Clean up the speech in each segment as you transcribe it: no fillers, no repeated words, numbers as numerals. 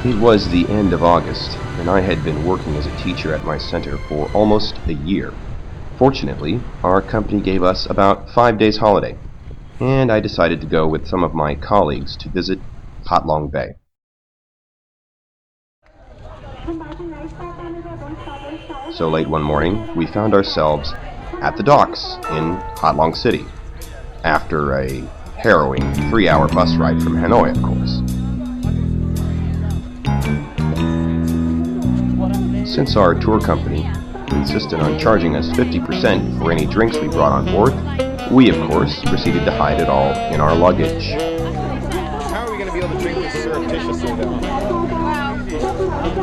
It was the end of August, and I had been working as a teacher at my center for almost a year. Fortunately, our company gave us about 5 days holiday, and I decided to go with some of my colleagues to visit Halong Bay. So late one morning, we found ourselves at the docks in Halong City, after a harrowing 3-hour bus ride from Hanoi, of course. Since our tour company insisted on charging us 50% for any drinks we brought on board, we, of course, proceeded to hide it all in our luggage. How are we going to be able to drink this surreptitiously, though?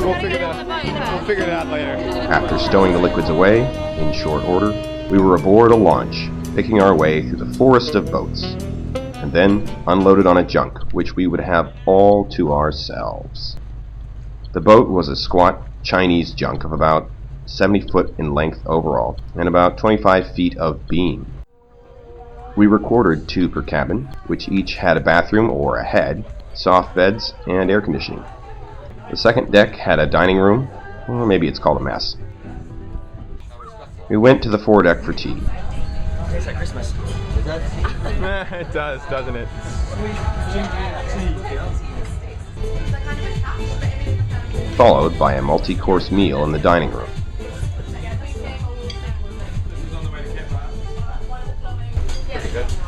We'll figure it out later. After stowing the liquids away, in short order, we were aboard a launch, picking our way through the forest of boats, and then unloaded on a junk, which we would have all to ourselves. The boat was a squat Chinese junk of about 70 foot in length overall, and about 25 feet of beam. We were quartered 2 per cabin, which each had a bathroom or a head, soft beds, and air conditioning. The second deck had a dining room, or maybe it's called a mess. We went to the foredeck for tea. Tastes like Christmas. It does, doesn't it? Followed by a multi-course meal in the dining room.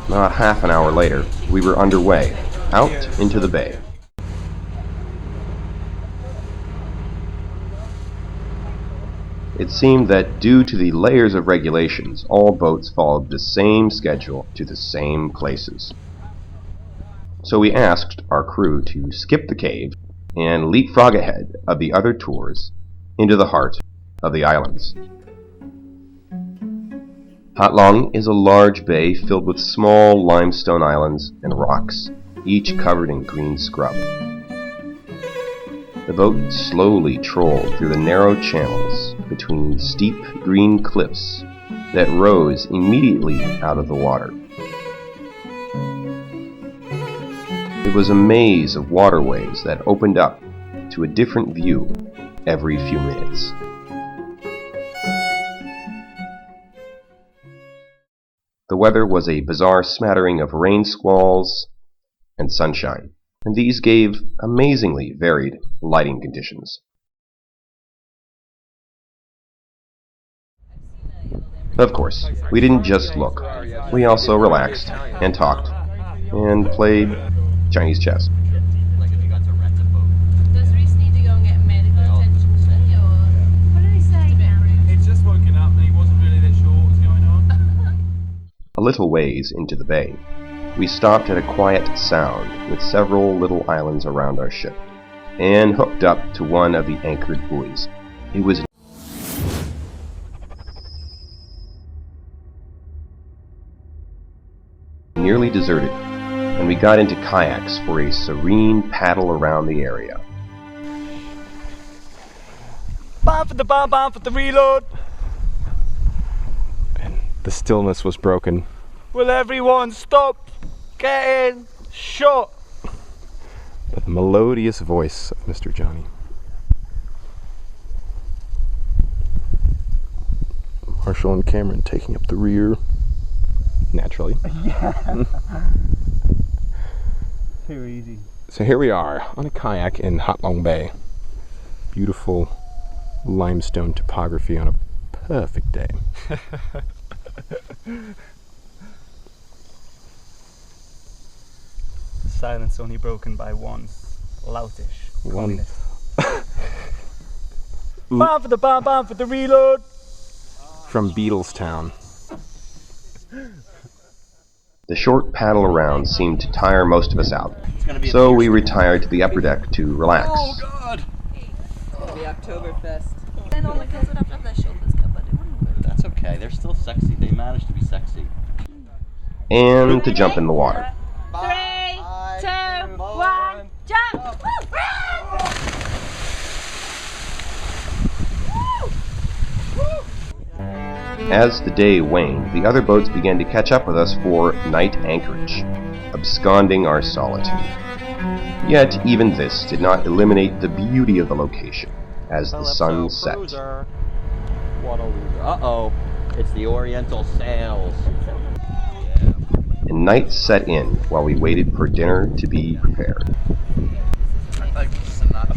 Not half an hour later, we were underway, out into the bay. It seemed that due to the layers of regulations, all boats followed the same schedule to the same places. So we asked our crew to skip the cave and leapfrog ahead of the other tours into the heart of the islands. Halong is a large bay filled with small limestone islands and rocks, each covered in green scrub. The boat slowly trolled through the narrow channels between steep green cliffs that rose immediately out of the water. It was a maze of waterways that opened up to a different view every few minutes. The weather was a bizarre smattering of rain squalls and sunshine, and these gave amazingly varied lighting conditions. Of course, we didn't just look. We also relaxed and talked and played Chinese chess. Does Reese need to go and get medical attention today, or what did he say now? He'd just woken up and he wasn't really that sure what was going on. A little ways into the bay, we stopped at a quiet sound with several little islands around our ship, and hooked up to one of the anchored buoys. It was nearly deserted, and we got into kayaks for a serene paddle around the area. Bomb for the reload. And the stillness was broken. Will everyone stop getting shot? By the melodious voice of Mr. Johnny. Marshall and Cameron taking up the rear. Naturally. Yeah. Too easy. So here we are on a kayak in Halong Bay. Beautiful limestone topography on a perfect day. Silence only broken by one loutish communist. Bomb for the reload. From Beatlestown. The short paddle around seemed to tire most of us out, so we retired to the upper deck to relax. Oh God! It'll be Oktoberfest. Then all the girls would have to have their shoulders covered, wouldn't That's okay, they're still sexy. They managed to be sexy. And to jump in the water. 3, 2, 1, jump! As the day waned, the other boats began to catch up with us for night anchorage, absconding our solitude. Yet even this did not eliminate the beauty of the location as the sun set. Uh-oh. It's the Oriental sails. And night set in while we waited for dinner to be prepared.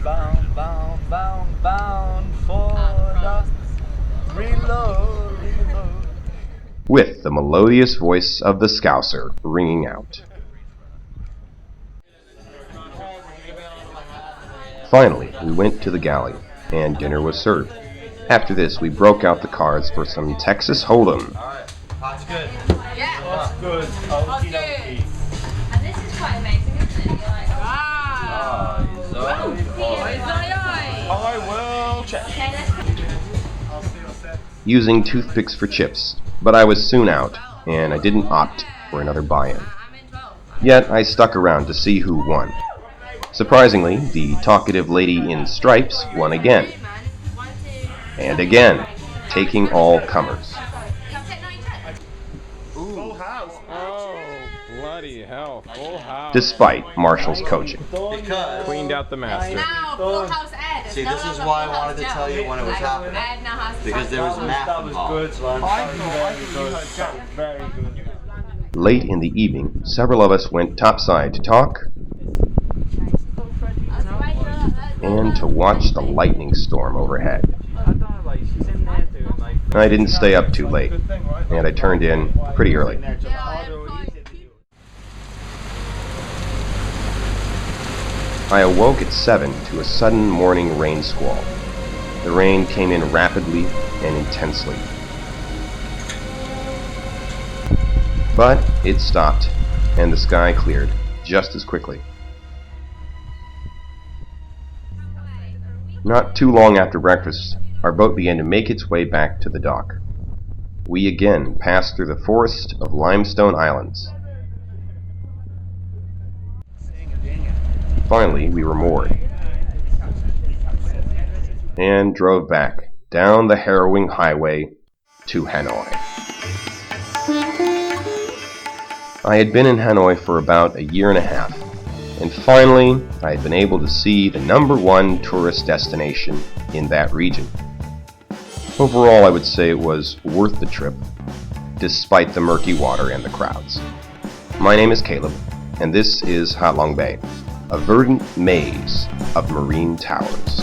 Bound, bound, bound, bound for the reload, reload. With the melodious voice of the Scouser ringing out. Finally, we went to the galley, and dinner was served. After this, we broke out the cards for some Texas Hold'em. Alright, that's good. Yeah. That's good. Okie dokie. And this is quite amazing, isn't it? You're like, Ah, I will check. okay, let's Using toothpicks for chips, but I was soon out, and I didn't opt for another buy-in. I'm in 12. Yet I stuck around to see who won. Surprisingly, the talkative lady in stripes won again, and again, taking all comers. Full house. Oh, bloody hell. Full house. Despite Marshall's coaching. Because Cleaned out the master. Now, Full House Ed. See, this is why I wanted to tell you when it was happening. Ed now has Because there was math that was involved. good. Very good. Late in the evening, several of us went topside to talk and to watch the lightning storm overhead. I didn't stay up too late, and I turned in pretty early. I awoke at 7 to a sudden morning rain squall. The rain came in rapidly and intensely. But it stopped, and the sky cleared just as quickly. Not too long after breakfast, our boat began to make its way back to the dock. We again passed through the forest of limestone islands. Finally, we were moored and drove back down the harrowing highway to Hanoi. I had been in Hanoi for about a year and a half, and finally I had been able to see the #1 tourist destination in that region. Overall, I would say it was worth the trip, despite the murky water and the crowds. My name is Caleb, and this is Halong Bay, a verdant maze of marine towers.